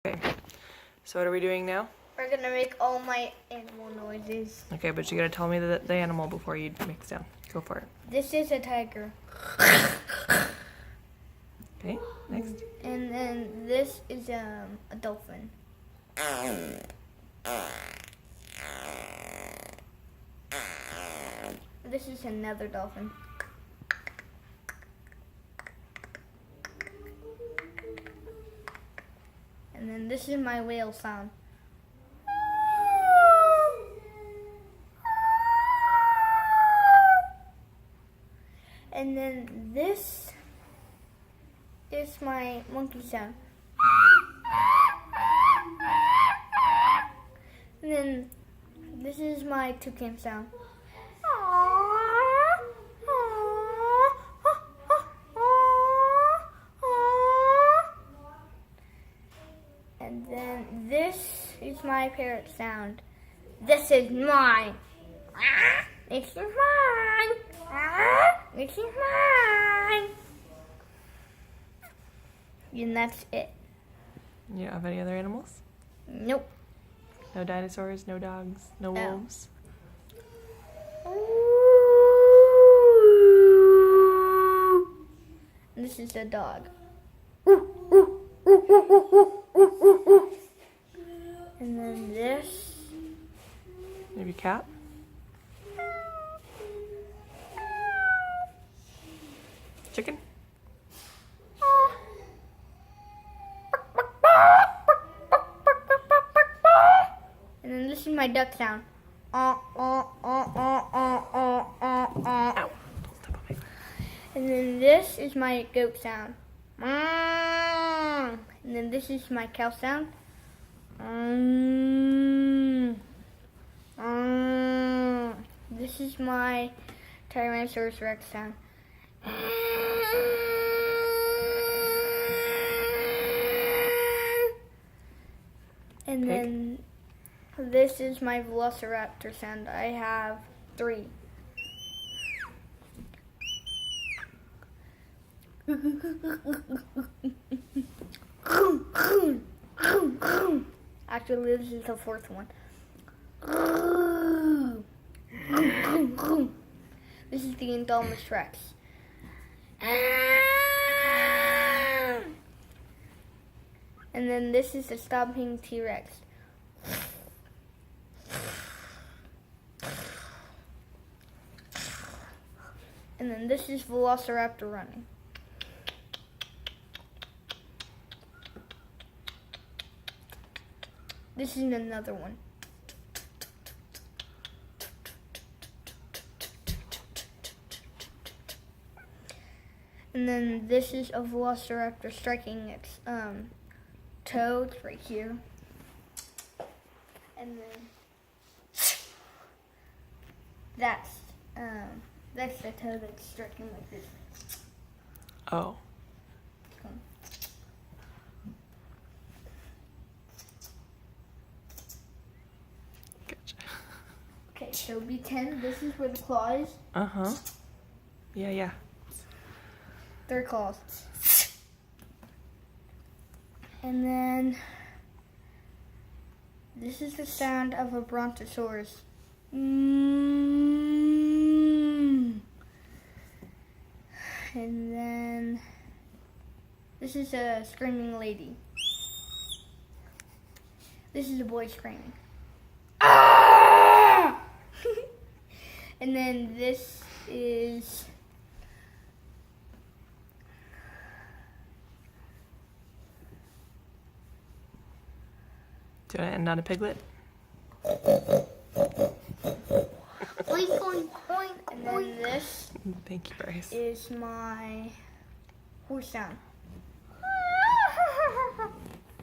Okay, so what are we doing now? We're gonna make all my animal noises. Okay, but you gotta tell me the animal before you make sound. Go for it. This is a tiger. Okay, next. And then this is a dolphin. This is another dolphin. And then this is my whale sound. And then this is my monkey sound. And then this is my toucan sound. And then this is my parrot sound. This is mine. This is mine. This is mine. And that's it. You don't have any other animals? Nope. No dinosaurs, no dogs, no No. wolves? And this is a dog. And then this. Maybe cat? Chicken? And then this is my duck sound. Ow. Don't step on my foot. And then this is my goat sound. And then this is my cow sound. This is my Tyrannosaurus Rex sound. And Pig. then this is my Velociraptor sound. I have 3. Actually, this is the 4th one. This is the Indominus Rex. And then this is the Stomping T-Rex. And then this is Velociraptor running. This is another one. And then this is a Velociraptor striking its toe. It's right here. And then that's the toe that's striking like this. Oh. Gotcha. Okay, so B10, this is where the claw is. Uh-huh. Yeah. Their claws. And then this is the sound of a brontosaurus. And then this is a screaming lady. This is a boy screaming. And then this is Do you want to end on a piglet? boing, boing, boing. And then this Thank you, Bryce. is my horse sound.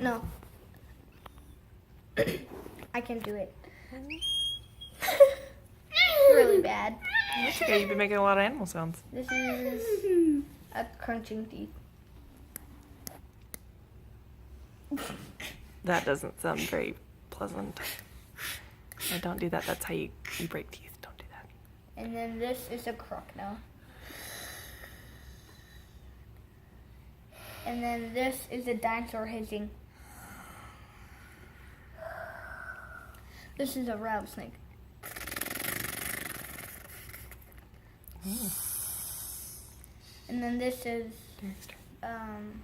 No. I can do it. Really bad. That's okay, you've been making a lot of animal sounds. This is a crunching teeth. That doesn't sound very pleasant. No, don't do that. That's how you break teeth. Don't do that. And then this is a crocodile. And then this is a dinosaur hissing. This is a rattlesnake. Oh, And then this is Derek's turn.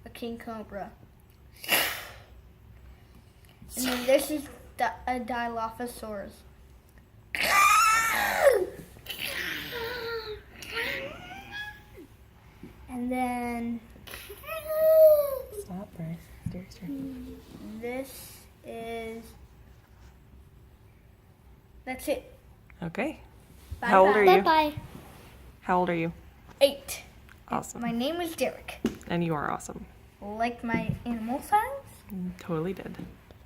a king cobra. And then this is a Dilophosaurus. And then Stop, Bryce. It's Derek's turn. this is. That's it. Okay. Bye How old bye. are you? Bye. How old are you? 8. Awesome. My name is Derek. And you are awesome. Like my animal signs? Totally did.